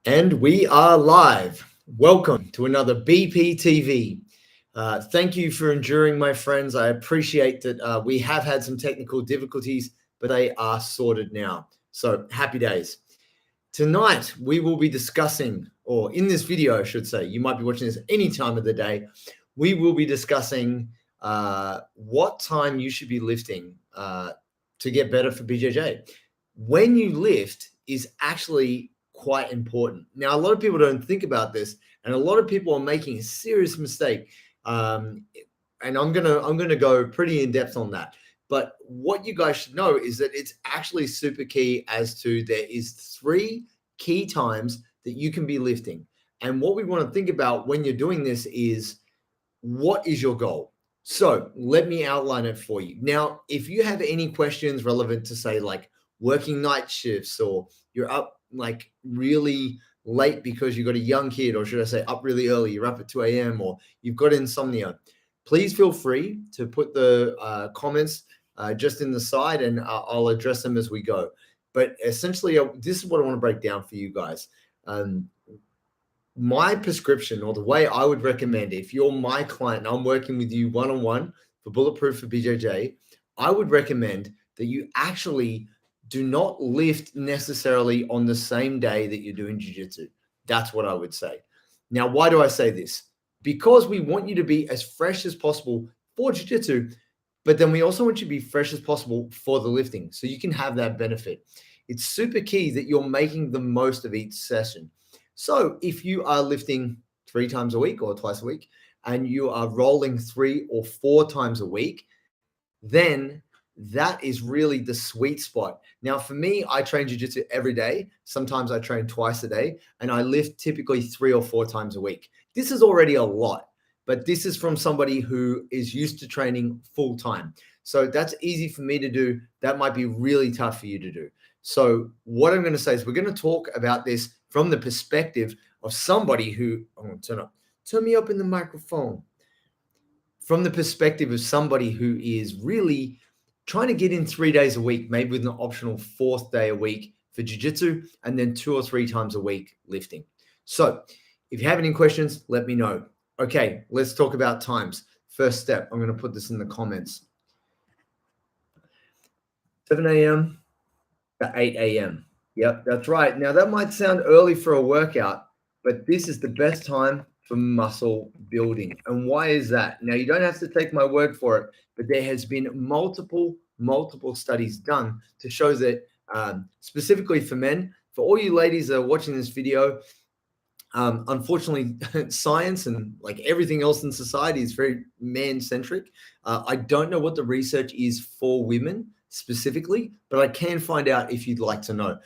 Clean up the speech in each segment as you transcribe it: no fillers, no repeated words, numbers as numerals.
And we are live. Welcome to another BPTV. Thank you for enduring, my friends. I appreciate that we have had some technical difficulties, but they are sorted now. So happy days. Tonight, we will be discussing, or in this video, I should say, you might be watching this any time of the day. We will be discussing what time you should be lifting to get better for BJJ. When you lift is actually quite important. Now, a lot of people don't think about this, and a lot of people are making a serious mistake. And I'm gonna go pretty in depth on that. But what you guys should know is that it's actually super key as to there is 3 key times that you can be lifting. And what we want to think about when you're doing this is what is your goal? So let me outline it for you. Now, if you have any questions relevant to say like working night shifts, or you're up like really late because you've got a young kid, or should I say up really early, you're up at 2 a.m. or you've got insomnia, please feel free to put the comments just in the side, and I'll address them as we go. But essentially, this is what I want to break down for you guys. My prescription, or the way I would recommend, if you're my client and I'm working with you one-on-one for Bulletproof for BJJ, I would recommend that you actually do not lift necessarily on the same day that you're doing jiu-jitsu. That's what I would say. Now, why do I say this? Because we want you to be as fresh as possible for jiu-jitsu, but then we also want you to be fresh as possible for the lifting, so you can have that benefit. It's super key that you're making the most of each session. So if you are lifting 3 times a week or twice a week, and you are rolling 3 or 4 times a week, then that is really the sweet spot. Now, for me, I train jiu-jitsu every day. Sometimes I train twice a day, and I lift typically 3 or 4 times a week. This is already a lot, but this is from somebody who is used to training full time. So that's easy for me to do. That might be really tough for you to do. So what I'm going to say is we're going to talk about this from the perspective of somebody who, I'm going to turn me up in the microphone. From the perspective of somebody who is really trying to get in 3 days a week, maybe with an optional 4th day a week for jiu-jitsu, and then 2 or 3 times a week lifting. So if you have any questions, let me know. Okay, let's talk about times. First step, I'm going to put this in the comments. 7 a.m. to 8 a.m. Yep, that's right. Now, that might sound early for a workout, but this is the best time for muscle building. And why is that? Now, you don't have to take my word for it, but there has been multiple studies done to show that specifically for men, for all you ladies that are watching this video, unfortunately, science and like everything else in society is very man-centric. I don't know what the research is for women specifically, but I can find out if you'd like to know.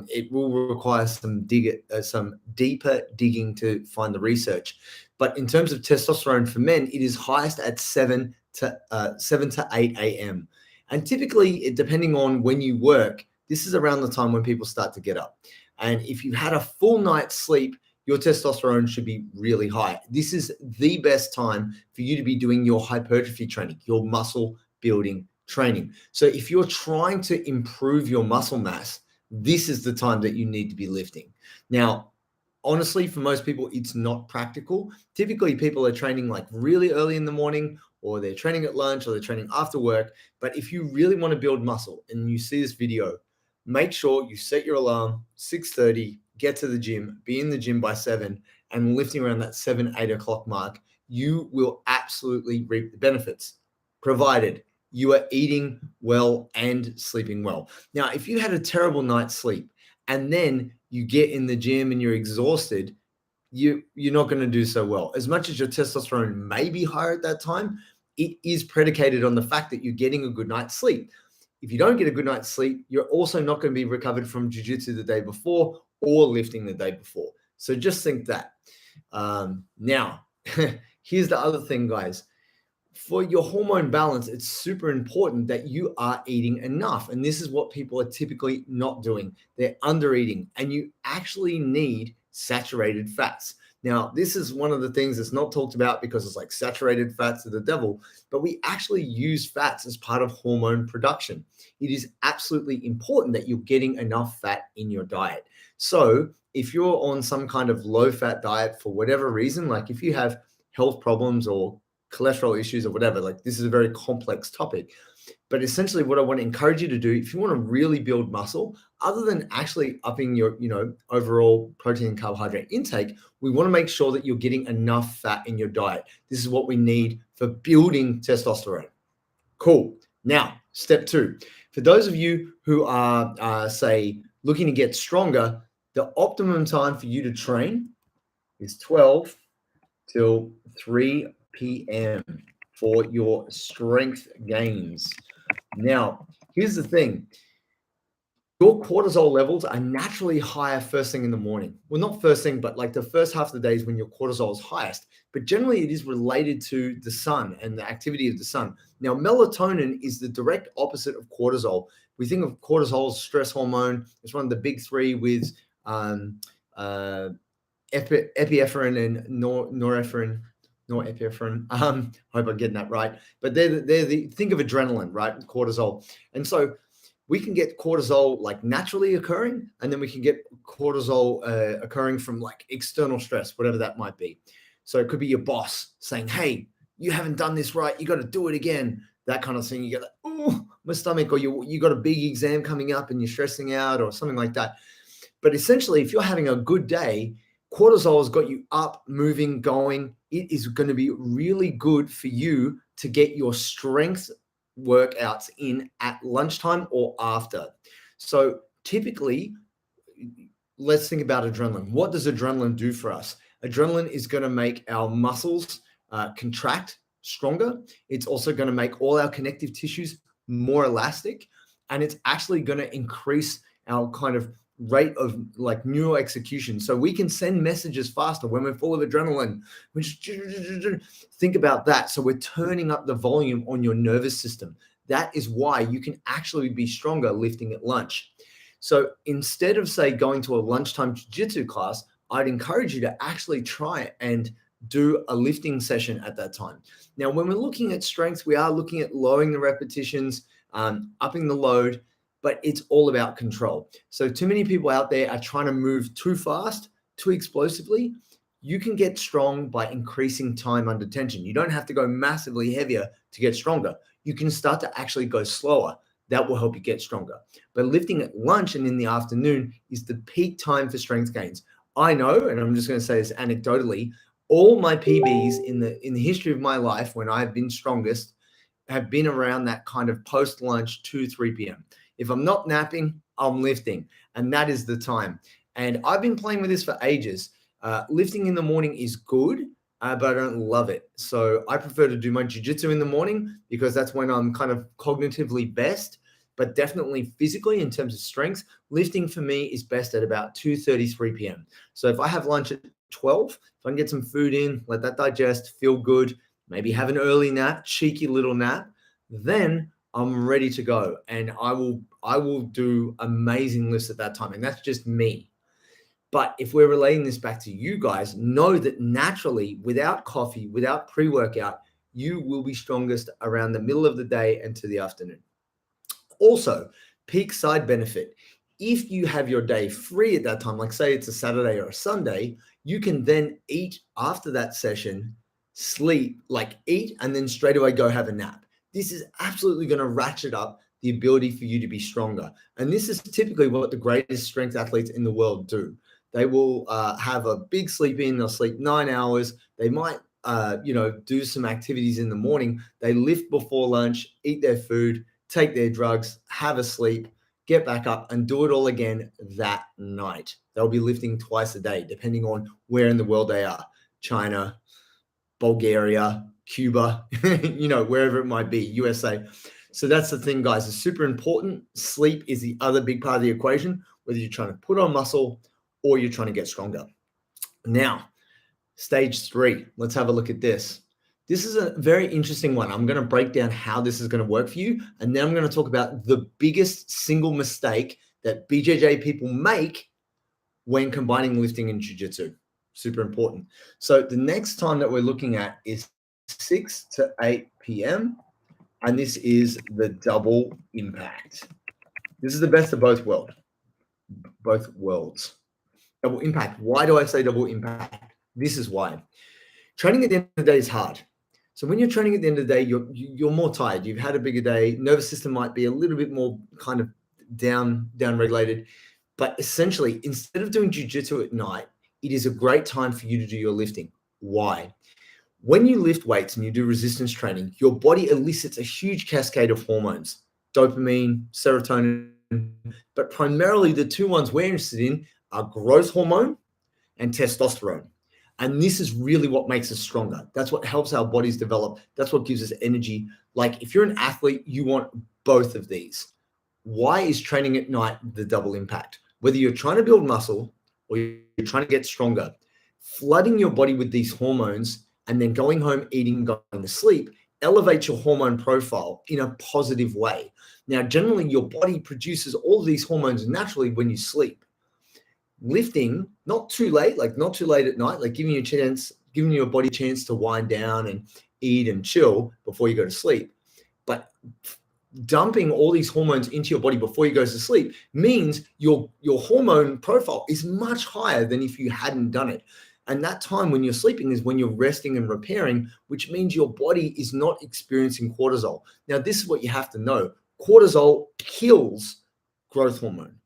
It will require some deeper digging to find the research. But in terms of testosterone for men, it is highest at 7 to 8 a.m. And typically, depending on when you work, this is around the time when people start to get up. And if you had a full night's sleep, your testosterone should be really high. This is the best time for you to be doing your hypertrophy training, your muscle building training. So if you're trying to improve your muscle mass, this is the time that you need to be lifting. Now, honestly, for most people, it's not practical. Typically, people are training like really early in the morning, or they're training at lunch, or they're training after work. But if you really want to build muscle and you see this video, make sure you set your alarm 6:30, get to the gym, be in the gym by 7, and lifting around that 7, 8 o'clock mark. You will absolutely reap the benefits, provided you are eating well and sleeping well. Now, if you had a terrible night's sleep and then you get in the gym and you're exhausted, you're not going to do so well. As much as your testosterone may be higher at that time, it is predicated on the fact that you're getting a good night's sleep. If you don't get a good night's sleep, you're also not going to be recovered from jiu-jitsu the day before or lifting the day before. So just think that. Now, here's the other thing, guys. For your hormone balance, it's super important that you are eating enough. And this is what people are typically not doing. They're under eating, and you actually need saturated fats. Now, this is one of the things that's not talked about because it's like saturated fats are the devil, but we actually use fats as part of hormone production. It is absolutely important that you're getting enough fat in your diet. So, if you're on some kind of low fat diet for whatever reason, like if you have health problems or cholesterol issues or whatever, like this is a very complex topic. But essentially, what I want to encourage you to do, if you want to really build muscle, other than actually upping your, overall protein and carbohydrate intake, we want to make sure that you're getting enough fat in your diet. This is what we need for building testosterone. Cool. Now, step 2. For those of you who are, say, looking to get stronger, the optimum time for you to train is 12 till 3 p.m. for your strength gains. Now, here's the thing. Your cortisol levels are naturally higher first thing in the morning. Well, not first thing, but like the first half of the day is when your cortisol is highest. But generally, it is related to the sun and the activity of the sun. Now, melatonin is the direct opposite of cortisol. We think of cortisol as stress hormone. It's one of the big three with epinephrine and norepinephrine. Hope I'm getting that right. But think of adrenaline, right? Cortisol. And so we can get cortisol like naturally occurring, and then we can get cortisol occurring from like external stress, whatever that might be. So it could be your boss saying, hey, you haven't done this right. You got to do it again. That kind of thing. You get like, oh, my stomach, or you got a big exam coming up and you're stressing out or something like that. But essentially, if you're having a good day, cortisol has got you up, moving, going. It is going to be really good for you to get your strength workouts in at lunchtime or after. So typically, let's think about adrenaline. What does adrenaline do for us? Adrenaline is going to make our muscles contract stronger. It's also going to make all our connective tissues more elastic. And it's actually going to increase our kind of rate of like neural execution. So we can send messages faster when we're full of adrenaline. Think about that. So we're turning up the volume on your nervous system. That is why you can actually be stronger lifting at lunch. So instead of, say, going to a lunchtime jiu-jitsu class, I'd encourage you to actually try and do a lifting session at that time. Now, when we're looking at strength, we are looking at lowering the repetitions, upping the load, but it's all about control. So too many people out there are trying to move too fast, too explosively. You can get strong by increasing time under tension. You don't have to go massively heavier to get stronger. You can start to actually go slower. That will help you get stronger. But lifting at lunch and in the afternoon is the peak time for strength gains. I know, and I'm just going to say this anecdotally, all my PBs in the history of my life when I've been strongest have been around that kind of post-lunch 2-3 p.m. If I'm not napping, I'm lifting, and that is the time. And I've been playing with this for ages. Lifting in the morning is good, but I don't love it. So I prefer to do my jiu-jitsu in the morning because that's when I'm kind of cognitively best, but definitely physically in terms of strength. Lifting for me is best at about 2:33 p.m. So if I have lunch at 12, if I can get some food in, let that digest, feel good, maybe have an early nap, cheeky little nap, then I'm ready to go. And I will do amazing lifts at that time. And that's just me. But if we're relating this back to you guys, know that naturally, without coffee, without pre-workout, you will be strongest around the middle of the day and to the afternoon. Also, peak side benefit. If you have your day free at that time, like say it's a Saturday or a Sunday, you can then eat after that session, sleep, like eat, and then straight away go have a nap. This is absolutely going to ratchet up the ability for you to be stronger. And this is typically what the greatest strength athletes in the world do. They will have a big sleep in, they'll sleep 9 hours. They might, do some activities in the morning. They lift before lunch, eat their food, take their drugs, have a sleep, get back up and do it all again that night. They'll be lifting twice a day, depending on where in the world they are. China, Bulgaria, Cuba, wherever it might be, USA. So that's the thing, guys. It's super important. Sleep is the other big part of the equation, whether you're trying to put on muscle or you're trying to get stronger. Now, stage 3. Let's have a look at this. This is a very interesting one. I'm going to break down how this is going to work for you. And then I'm going to talk about the biggest single mistake that BJJ people make when combining lifting and jiu-jitsu. Super important. So the next time that we're looking at is 6 to 8 p.m. And this is the double impact. This is the best of both worlds. Double impact. Why do I say double impact? This is why. Training at the end of the day is hard. So when you're training at the end of the day, you're more tired. You've had a bigger day. Nervous system might be a little bit more kind of down regulated. But essentially, instead of doing jiu-jitsu at night, it is a great time for you to do your lifting. Why? When you lift weights and you do resistance training, your body elicits a huge cascade of hormones, dopamine, serotonin, but primarily the two ones we're interested in are growth hormone and testosterone. And this is really what makes us stronger. That's what helps our bodies develop. That's what gives us energy. Like if you're an athlete, you want both of these. Why is training at night the double impact? Whether you're trying to build muscle or you're trying to get stronger, flooding your body with these hormones and then going home, eating, going to sleep, elevates your hormone profile in a positive way. Now, generally, your body produces all of these hormones naturally when you sleep. Lifting, not too late, like not too late at night, like giving your body a chance to wind down and eat and chill before you go to sleep. But dumping all these hormones into your body before you go to sleep means your hormone profile is much higher than if you hadn't done it. And that time when you're sleeping is when you're resting and repairing, which means your body is not experiencing cortisol. Now, this is what you have to know. Cortisol kills growth hormone.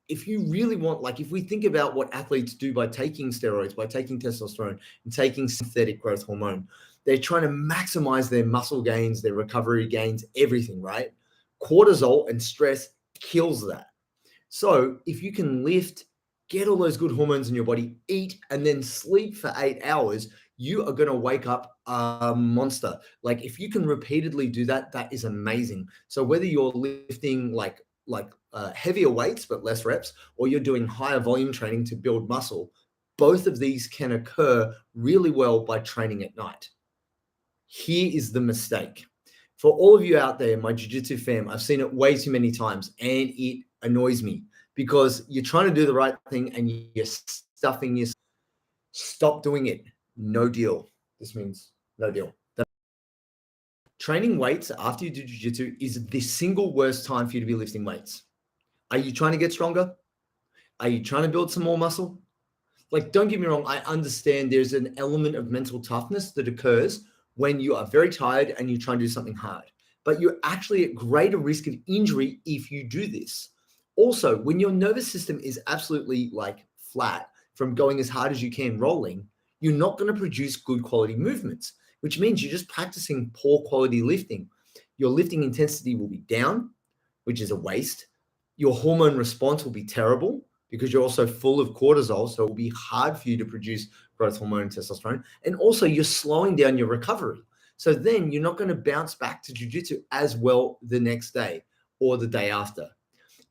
If you really want, like if we think about what athletes do by taking steroids, by taking testosterone and taking synthetic growth hormone, they're trying to maximize their muscle gains, their recovery gains, everything, right? Cortisol and stress kills that. So if you can lift, get all those good hormones in your body, eat, and then sleep for 8 hours, you are going to wake up a monster. Like if you can repeatedly do that, that is amazing. So whether you're lifting like heavier weights but less reps, or you're doing higher volume training to build muscle, both of these can occur really well by training at night. Here is the mistake. For all of you out there, my jiu-jitsu fam, I've seen it way too many times and it annoys me because you're trying to do the right thing and you're stuffing yourself. Stop doing it. No deal. This means no deal. Training weights after you do jiu-jitsu is the single worst time for you to be lifting weights. Are you trying to get stronger? Are you trying to build some more muscle? Like, don't get me wrong. I understand there's an element of mental toughness that occurs when you are very tired and you try and do something hard, but you're actually at greater risk of injury if you do this. Also, when your nervous system is absolutely like flat from going as hard as you can rolling, you're not going to produce good quality movements, which means you're just practicing poor quality lifting. Your lifting intensity will be down, which is a waste. Your hormone response will be terrible because you're also full of cortisol. So it will be hard for you to produce growth hormone and testosterone. And also you're slowing down your recovery. So then you're not going to bounce back to jiu-jitsu as well the next day or the day after.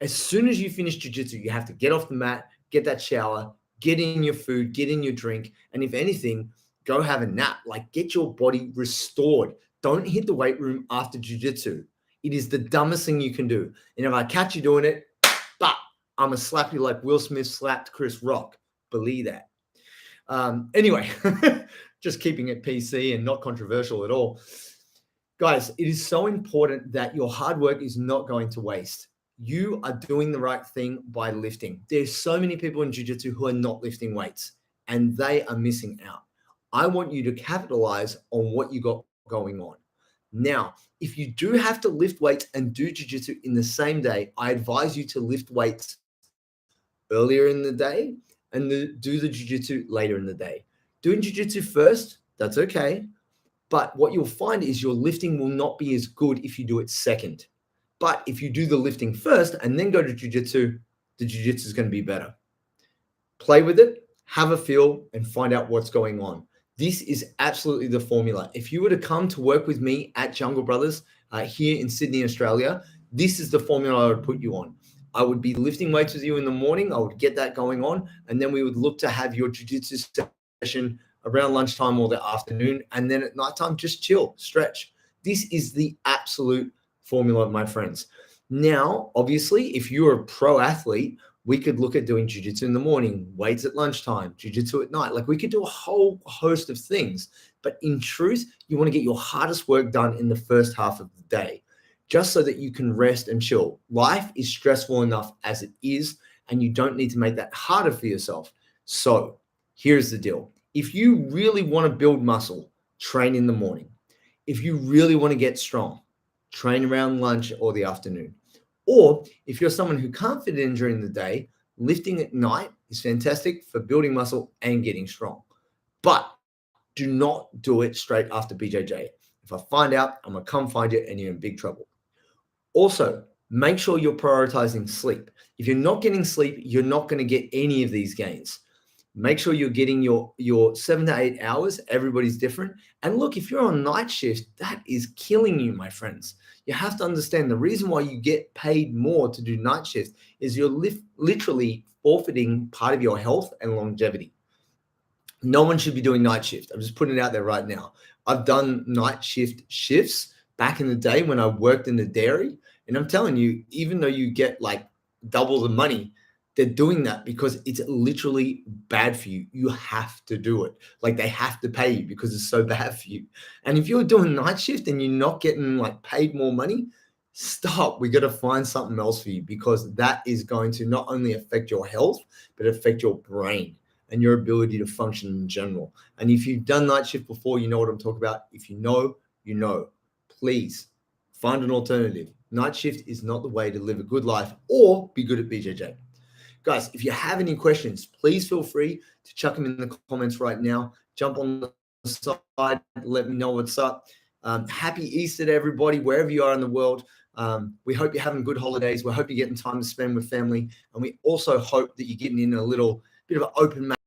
As soon as you finish jiu-jitsu, you have to get off the mat, get that shower, get in your food, get in your drink. And if anything, go have a nap. Like get your body restored. Don't hit the weight room after jiu-jitsu. It is the dumbest thing you can do. And if I catch you doing it, bah, I'm going to slap you like Will Smith slapped Chris Rock. Believe that. Anyway, just keeping it PC and not controversial at all. Guys, it is so important that your hard work is not going to waste. You are doing the right thing by lifting. There's so many people in jiu-jitsu who are not lifting weights and they are missing out. I want you to capitalize on what you got going on. Now, if you do have to lift weights and do jiu-jitsu in the same day, I advise you to lift weights earlier in the day and do the jiu-jitsu later in the day. Doing jiu-jitsu first, that's okay. But what you'll find is your lifting will not be as good if you do it second. But if you do the lifting first and then go to jiu-jitsu, the jiu-jitsu is going to be better. Play with it, have a feel, and find out what's going on. This is absolutely the formula. If you were to come to work with me at Jungle Brothers here in Sydney, Australia, this is the formula I would put you on. I would be lifting weights with you in the morning. I would get that going on. And then we would look to have your jiu-jitsu session around lunchtime or the afternoon. And then at nighttime, just chill, stretch. This is the absolute formula, my friends. Now, obviously, if you're a pro athlete, We could look at doing jiu-jitsu in the morning, weights at lunchtime, jiu-jitsu at night. Like we could do a whole host of things. But in truth, you want to get your hardest work done in the first half of the day, just so that you can rest and chill. Life is stressful enough as it is, and you don't need to make that harder for yourself. So here's the deal. If you really want to build muscle, train in the morning. If you really want to get strong, train around lunch or the afternoon. Or if you're someone who can't fit in during the day, lifting at night is fantastic for building muscle and getting strong. But do not do it straight after BJJ. If I find out, I'm going to come find you and you're in big trouble. Also, make sure you're prioritizing sleep. If you're not getting sleep, you're not going to get any of these gains. Make sure you're getting your 7 to 8 hours. Everybody's different. And look, if you're on night shift, that is killing you, my friends. You have to understand the reason why you get paid more to do night shift is you're literally forfeiting part of your health and longevity. No one should be doing night shift. I'm just putting it out there right now. I've done night shifts back in the day when I worked in the dairy. And I'm telling you, even though you get like double the money, they're doing that because it's literally bad for you. You have to do it. Like they have to pay you because it's so bad for you. And if you're doing night shift and you're not getting like paid more money, stop. We got to find something else for you because that is going to not only affect your health, but affect your brain and your ability to function in general. And if you've done night shift before, you know what I'm talking about. If you know, you know. Please find an alternative. Night shift is not the way to live a good life or be good at BJJ. Guys, if you have any questions, please feel free to chuck them in the comments right now. Jump on the side, let me know what's up. Happy Easter to everybody, wherever you are in the world. We hope you're having good holidays. We hope you're getting time to spend with family. And we also hope that you're getting in a little bit of an open mat.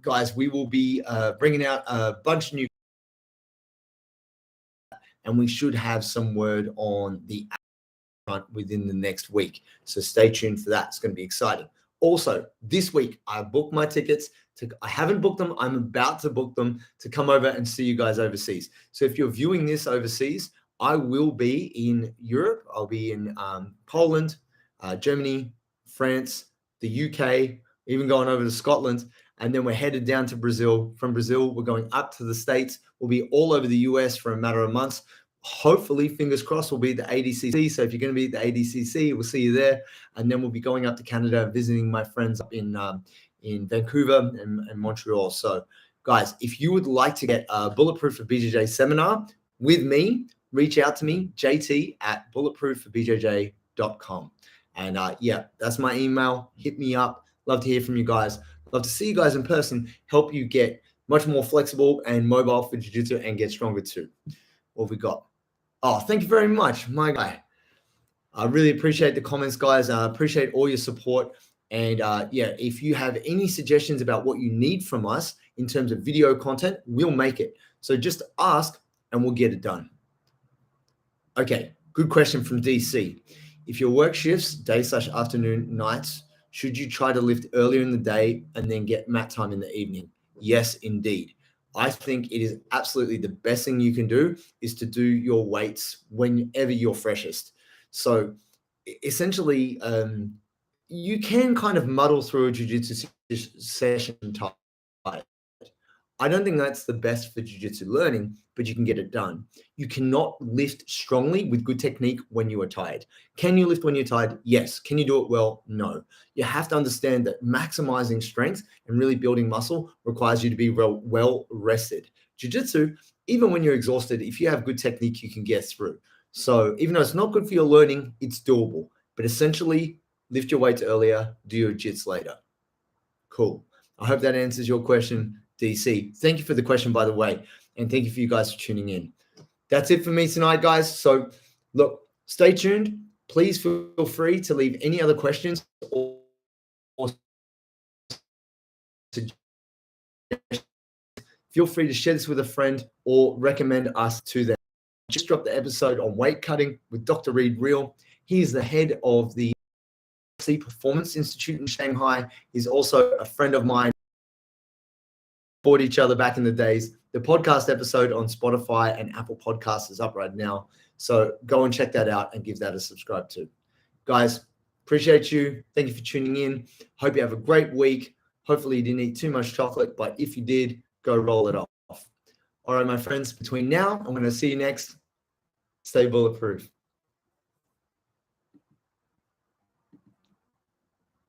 Guys, we will be bringing out a bunch of new, and we should have some word on the front within the next week. So stay tuned for that. It's going to be exciting. Also, this week, I booked my tickets. I haven't booked them. I'm about to book them to come over and see you guys overseas. So if you're viewing this overseas, I will be in Europe. I'll be in Poland, Germany, France, the UK, even going over to Scotland. And then we're headed down to Brazil. From Brazil, we're going up to the States. We'll be all over the US for a matter of months. Hopefully, fingers crossed, we'll be at the ADCC. So if you're going to be at the ADCC, we'll see you there. And then we'll be going up to Canada, visiting my friends up in Vancouver and Montreal. So guys, if you would like to get a Bulletproof for BJJ seminar with me, reach out to me, jt@bulletproofforbjj.com. And yeah, that's my email. Hit me up. Love to hear from you guys. Love to see you guys in person, help you get much more flexible and mobile for jiu-jitsu and get stronger too. What have we got? Oh, thank you very much, my guy. I really appreciate the comments, guys. I appreciate all your support. And yeah, if you have any suggestions about what you need from us in terms of video content, we'll make it. So just ask and we'll get it done. Okay, good question from DC. If your work shifts, day/afternoon, nights, should you try to lift earlier in the day and then get mat time in the evening? Yes, indeed. I think it is absolutely the best thing you can do is to do your weights whenever you're freshest. So essentially, you can kind of muddle through a jiu-jitsu session tired. I don't think that's the best for jiu-jitsu learning, but you can get it done. You cannot lift strongly with good technique when you are tired. Can you lift when you're tired? Yes. Can you do it well? No. You have to understand that maximizing strength and really building muscle requires you to be well rested. Jiu-jitsu, even when you're exhausted, if you have good technique, you can get through. So even though it's not good for your learning, it's doable. But essentially, lift your weights earlier, do your jits later. Cool. I hope that answers your question, DC. Thank you for the question, by the way, and thank you for you guys for tuning in. That's it for me tonight, guys. So look, stay tuned. Please feel free to leave any other questions or feel free to share this with a friend or recommend us to them. Just dropped the episode on weight cutting with Dr. Reed Real. He is the head of the Performance Institute in Shanghai. He's also a friend of mine. Fought each other back in the days. The podcast episode on Spotify and Apple Podcasts is up right now. So go and check that out and give that a subscribe to. Guys, Appreciate you. Thank you for tuning in. Hope you have a great week. Hopefully you didn't eat too much chocolate, but if you did, go roll it off. All right, my friends, between now and when I see you next, stay bulletproof.